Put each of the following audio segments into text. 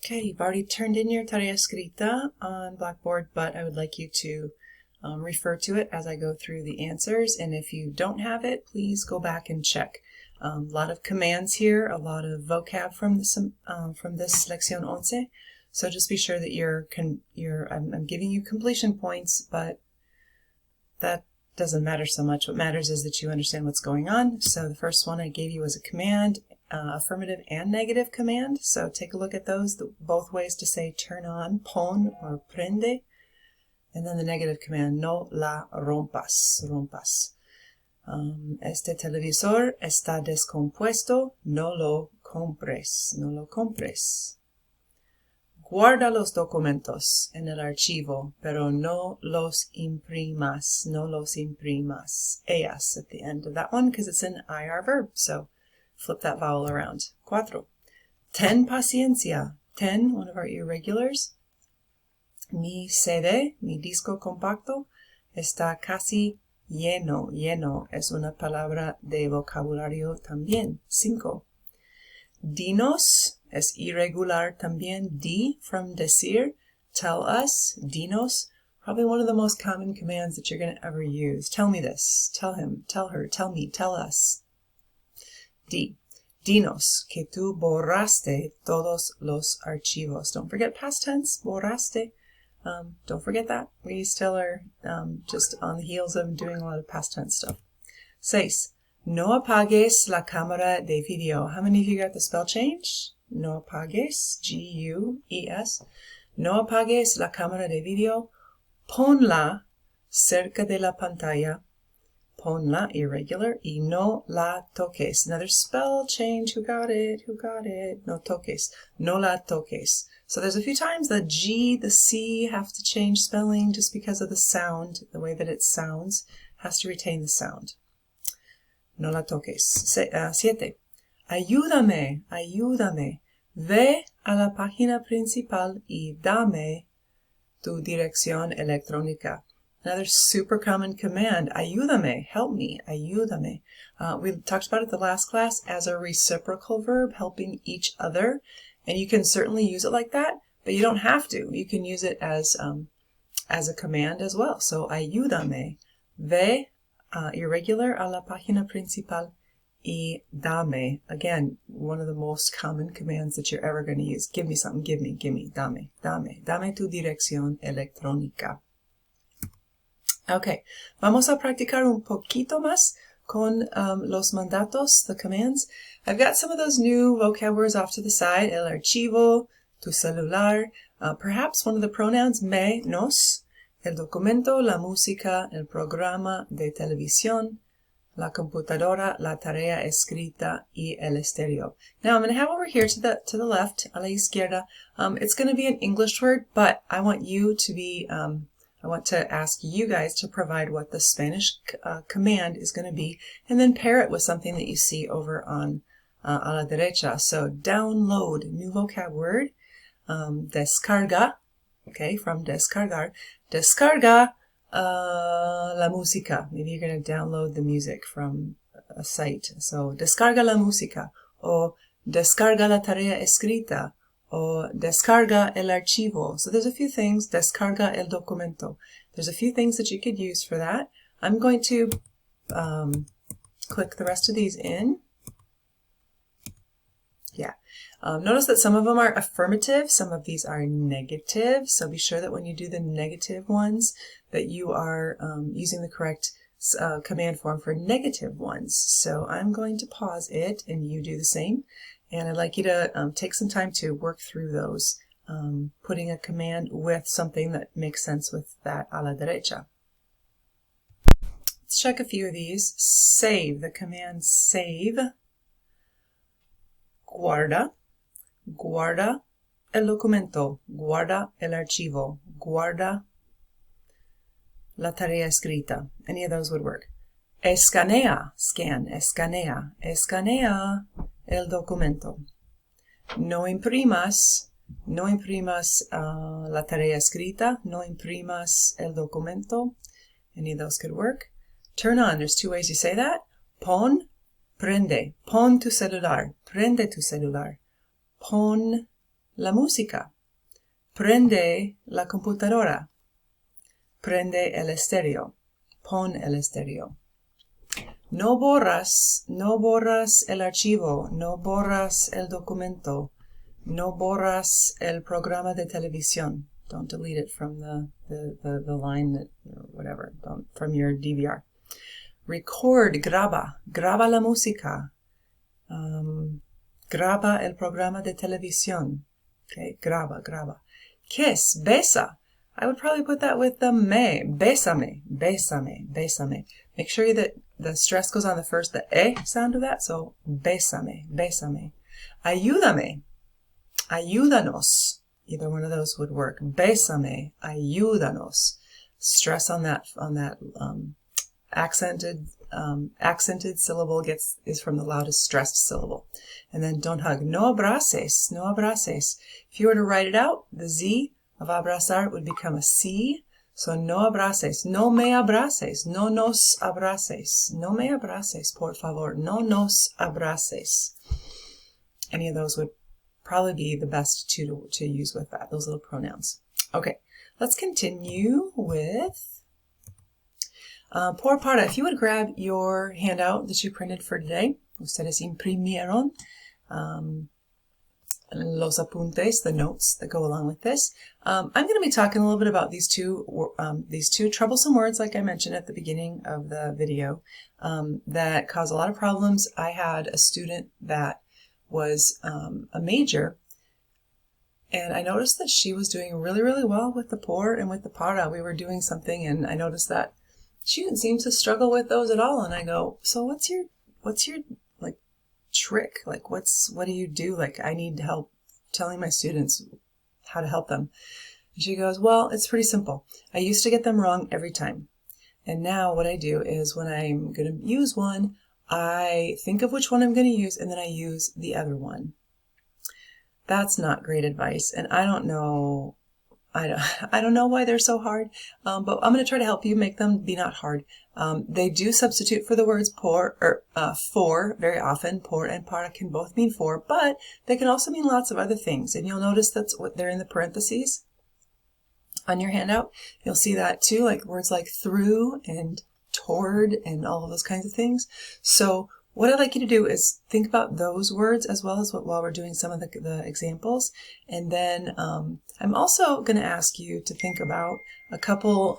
Okay, you've already turned in your tarea escrita on Blackboard, but I would like you to refer to it as I go through the answers, and if you don't have it, please go back and check. A lot of commands here, a lot of vocab from this Lección 11, so just be sure that I'm giving you completion points, but that doesn't matter so much. What matters is that you understand what's going on. So the first one I gave you was a command, affirmative and negative command. So take a look at those, both ways to say turn on, pon or prende. And then the negative command, no la rompas, rompas. Este televisor está descompuesto, no lo compres, no lo compres. Guarda los documentos en el archivo, pero no los imprimas, no los imprimas. Ellas at the end of that one because it's an IR verb, so flip that vowel around. 4. Ten paciencia. 10, one of our irregulars. Mi CD, mi disco compacto, está casi lleno. Lleno es una palabra de vocabulario también. 5. Dinos es irregular también. Di from decir, tell us, dinos, probably one of the most common commands that you're going to ever use. Tell me this, tell him, tell her, tell me, tell us. Di. Dinos que tú borraste todos los archivos. Don't forget past tense, borraste. Don't forget that. We still are just on the heels of doing a lot of past tense stuff. 6. No apagues la cámara de video. How many of you got the spell change? No apagues, G-U-E-S. No apagues la cámara de video. Ponla cerca de la pantalla. Ponla, irregular. Y no la toques. Another spell change. Who got it? Who got it? No toques. No la toques. So there's a few times the G, the C have to change spelling just because of the sound. The way that it sounds has to retain the sound. No la toques. 7. Ayúdame, ayúdame. Ve a la página principal y dame tu dirección electrónica. Another super common command. Ayúdame, help me, ayúdame. We talked about it the last class as a reciprocal verb, helping each other. And you can certainly use it like that, but you don't have to. You can use it as a command as well. So, ayúdame. Ve irregular a la página principal y dame. Again, one of the most common commands that you're ever going to use. Give me something, give me, dame, dame. Dame tu dirección electrónica. Okay, vamos a practicar un poquito más con los mandatos, the commands. I've got some of those new vocab words off to the side. El archivo, tu celular, perhaps one of the pronouns me, nos, el documento, la música, el programa de televisión, la computadora, la tarea escrita y el estéreo. Now I'm going to have over here to the left, a la izquierda. It's going to be an English word, but I want you to be I want to ask you guys to provide what the Spanish command is going to be, and then pair it with something that you see over on a la derecha. So download, new vocab word, descarga, okay, from descargar, descarga la música. Maybe you're going to download the music from a site. So descarga la música, o descarga la tarea escrita, o descarga el archivo. So there's a few things. Descarga el documento. There's a few things that you could use for that. I'm going to click the rest of these in. Yeah. Notice that some of them are affirmative. Some of these are negative. So be sure that when you do the negative ones that you are using the correct command form for negative ones. So I'm going to pause it and you do the same. And I'd like you to take some time to work through those, putting a command with something that makes sense with that a la derecha. Let's check a few of these. Save, the command save. Guarda, guarda el documento, guarda el archivo, guarda la tarea escrita. Any of those would work. Escanea, scan, escanea, escanea el documento. No imprimas, no imprimas la tarea escrita, no imprimas el documento. Any of those could work. Turn on, there's two ways you say that. Pon, prende, pon tu celular, prende tu celular. Pon la música. Prende la computadora. Prende el estéreo. Pon el estéreo. No borras el archivo. No borras el documento. No borras el programa de televisión. Don't delete it from the line that, or whatever, from your DVR. Record, graba la música. Graba el programa de televisión. Okay, graba. Kiss, besa. I would probably put that with the me. Bésame. Make sure that the stress goes on the first, the sound of that. So, bésame. Ayúdame. Ayúdanos. Either one of those would work. Bésame. Ayúdanos. Stress on that accented syllable is from the loudest stressed syllable. And then don't hug. No abraces. If you were to write it out, the Z of abrazar would become a C. So no abraces. No me abraces. No nos abraces. No me abraces, por favor. No nos abraces. Any of those would probably be the best to use with that, those little pronouns. Okay, let's continue with por para. If you would grab your handout that you printed for today, ustedes imprimieron los apuntes, the notes that go along with this. I'm going to be talking a little bit about these two troublesome words, like I mentioned at the beginning of the video, that cause a lot of problems. I had a student that was a major, and I noticed that she was doing really well with the por and with the para. We were doing something, and I noticed that she didn't seem to struggle with those at all. And I go, so what's your like trick? Like what do you do? Like I need help telling my students how to help them. And she goes, well, it's pretty simple. I used to get them wrong every time. And now what I do is when I'm going to use one, I think of which one I'm going to use, and then I use the other one. That's not great advice, and I don't know why they're so hard, but I'm going to try to help you make them be not hard. They do substitute for the words por or for very often. Por and para can both mean for, but they can also mean lots of other things, and you'll notice that's what they're in the parentheses on your handout. You'll see that too, like words like through and toward and all of those kinds of things. So what I'd like you to do is think about those words as well as while we're doing some of the examples. And then I'm also going to ask you to think about a couple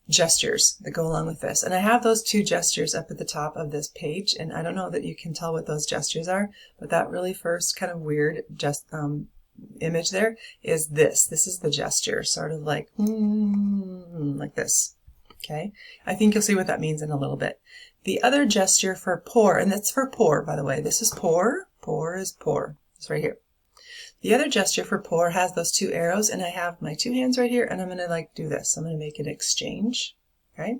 gestures that go along with this. And I have those two gestures up at the top of this page. And I don't know that you can tell what those gestures are, but that really first kind of weird image there is this. This is the gesture, sort of like this. Okay, I think you'll see what that means in a little bit. The other gesture for pour, and that's for pour, by the way. This is pour. Pour is pour. It's right here. The other gesture for pour has those two arrows, and I have my two hands right here, and I'm going to do this. I'm going to make an exchange. Okay,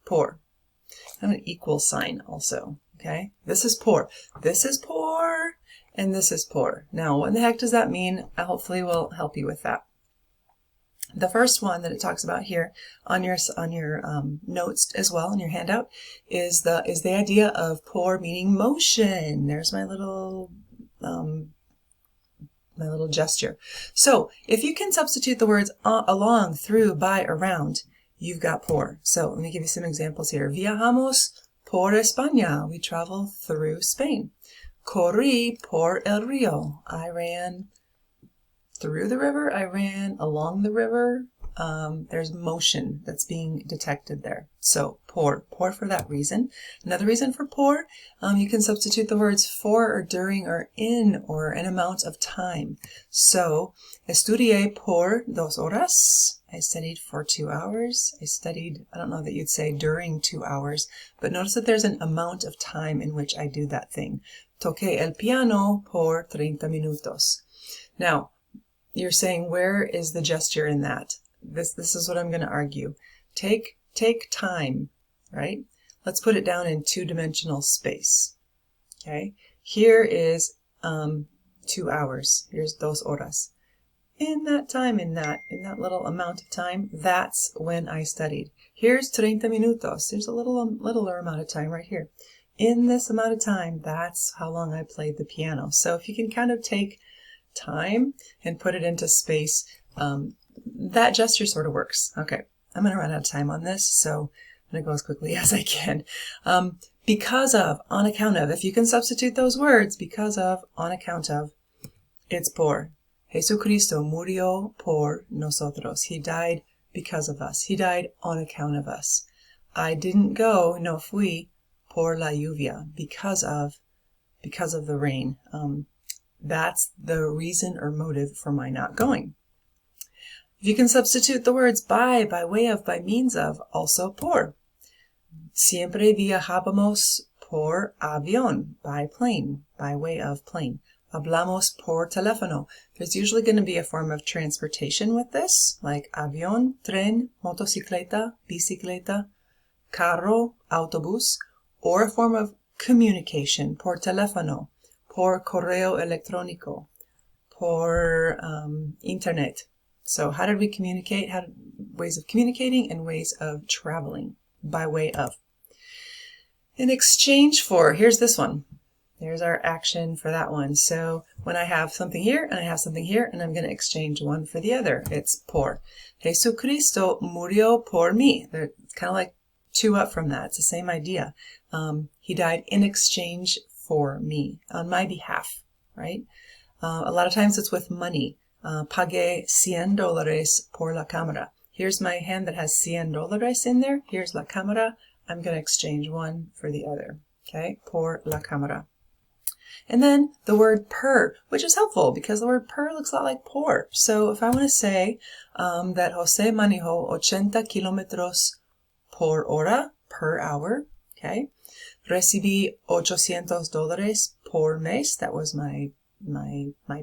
pour. I'm an equal sign also. Okay, this is pour. This is pour, and this is pour. Now, what in the heck does that mean? I hopefully will help you with that. The first one that it talks about here on your notes as well in your handout is the idea of pour meaning motion. There's my little gesture. So if you can substitute the words along, through, by, around, you've got pour. So let me give you some examples here. Viajamos por España. We travel through Spain. Corrí por el río. I ran through the river. I ran along the river. There's motion that's being detected there. So pour for that reason. Another reason for pour, you can substitute the words for or during or in or an amount of time. So estudié por 2 horas. I studied for 2 hours. I don't know that you'd say during 2 hours, but notice that there's an amount of time in which I do that thing. Toqué el piano por 30 minutos. Now, you're saying, where is the gesture in that? This is what I'm going to argue. Take time, right? Let's put it down in two-dimensional space. Okay? Here is 2 hours. Here's 2 horas. In that time, in that little amount of time, that's when I studied. Here's 30 minutos. There's a littler amount of time right here. In this amount of time, that's how long I played the piano. So if you can kind of take time and put it into space, that gesture sort of works. Okay, I'm going to run out of time on this, so I'm going to go as quickly as I can. Because of, on account of, if you can substitute those words, because of, on account of, it's por. Jesucristo murió por nosotros. He died because of us. He died on account of us. I didn't go, no fui, por la lluvia, because of the rain. That's the reason or motive for my not going. If you can substitute the words by way of, by means of, also por. Siempre viajábamos por avión, by plane, by way of plane. Hablamos por teléfono. There's usually going to be a form of transportation with this, like avión, tren, motocicleta, bicicleta, carro, autobús, or a form of communication, por teléfono, por correo electrónico, por internet. So how did we communicate? Ways of communicating and ways of traveling, by way of. In exchange for, here's this one. There's our action for that one. So when I have something here and I have something here and I'm going to exchange one for the other, it's por. Jesucristo murió por mí. They're kind of like two up from that. It's the same idea. He died in exchange for me, on my behalf, right? A lot of times it's with money. Pagué $100 por la cámara. Here's my hand that has $100 in there. Here's la cámara. I'm going to exchange one for the other. Okay, por la cámara. And then the word per, which is helpful because the word per looks a lot like por. So if I want to say that Jose manejó 80 kilómetros por hora, per hour, okay, recibí $800 por mes. That was my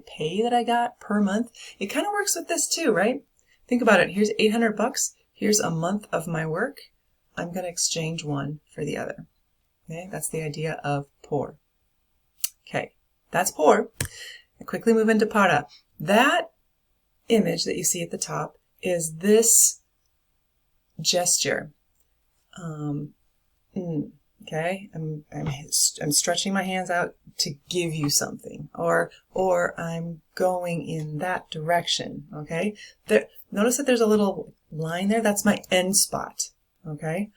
pay that I got per month. It kind of works with this too, right? Think about it. Here's $800. Here's a month of my work. I'm going to exchange one for the other. Okay, that's the idea of por. Okay, that's por. I quickly move into para. That image that you see at the top is this gesture. Okay, I'm stretching my hands out to give you something, or I'm going in that direction. Okay, notice that there's a little line there. That's my end spot. Okay,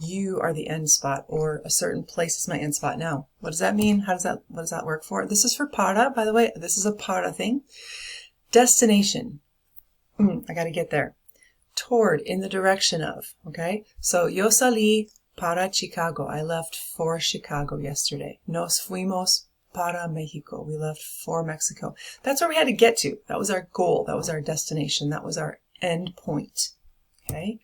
you are the end spot, or a certain place is my end spot. Now, what does that mean? What does that work for? This is for para, by the way. This is a para thing. Destination. I got to get there. Toward, in the direction of. Okay, so yo salí para Chicago. I left for Chicago yesterday. Nos fuimos para Mexico. We left for Mexico. That's where we had to get to. That was our goal. That was our destination. That was our end point. Okay.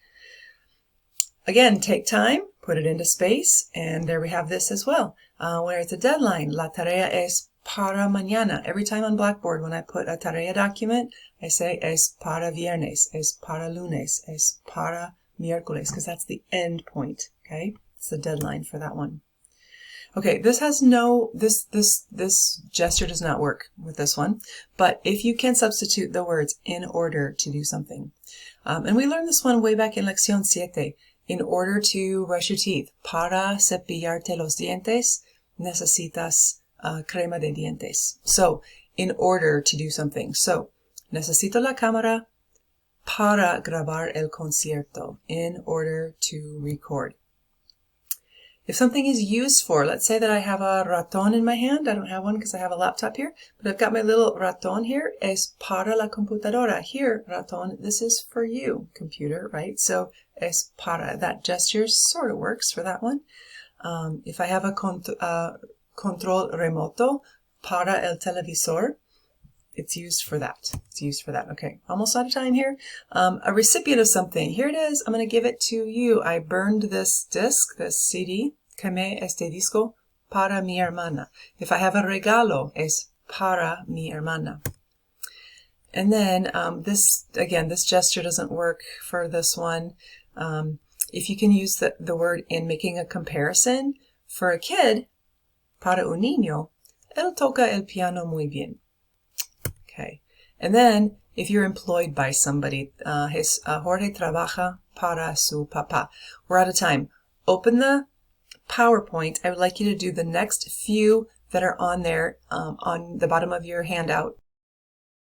Again, take time, put it into space, and there we have this as well. Where it's a deadline. La tarea es para mañana. Every time on Blackboard, when I put a tarea document, I say es para viernes, es para lunes, es para miércoles, because that's the end point. Okay, it's the deadline for that one. Okay, this gesture does not work with this one, but if you can substitute the words in order to do something. And we learned this one way back in Lección 7. In order to brush your teeth, para cepillarte los dientes, necesitas crema de dientes. So, in order to do something. So, necesito la cámara para grabar el concierto, in order to record. If something is used for, let's say that I have a ratón in my hand. I don't have one because I have a laptop here, but I've got my little ratón here. Es para la computadora. Here, ratón, this is for you, computer, right? So, es para. That gesture sort of works for that one. If I have a control remoto para el televisor, it's used for that. It's used for that. Okay, almost out of time here. A recipient of something. Here it is. I'm going to give it to you. I burned this disc, this CD. Quemé este disco para mi hermana. If I have a regalo, es para mi hermana. And then this gesture doesn't work for this one. If you can use the word in making a comparison, for a kid, para un niño, él toca el piano muy bien. Okay. And then, if you're employed by somebody, Jorge trabaja para su papá. We're out of time. Open the PowerPoint. I would like you to do the next few that are on there, on the bottom of your handout.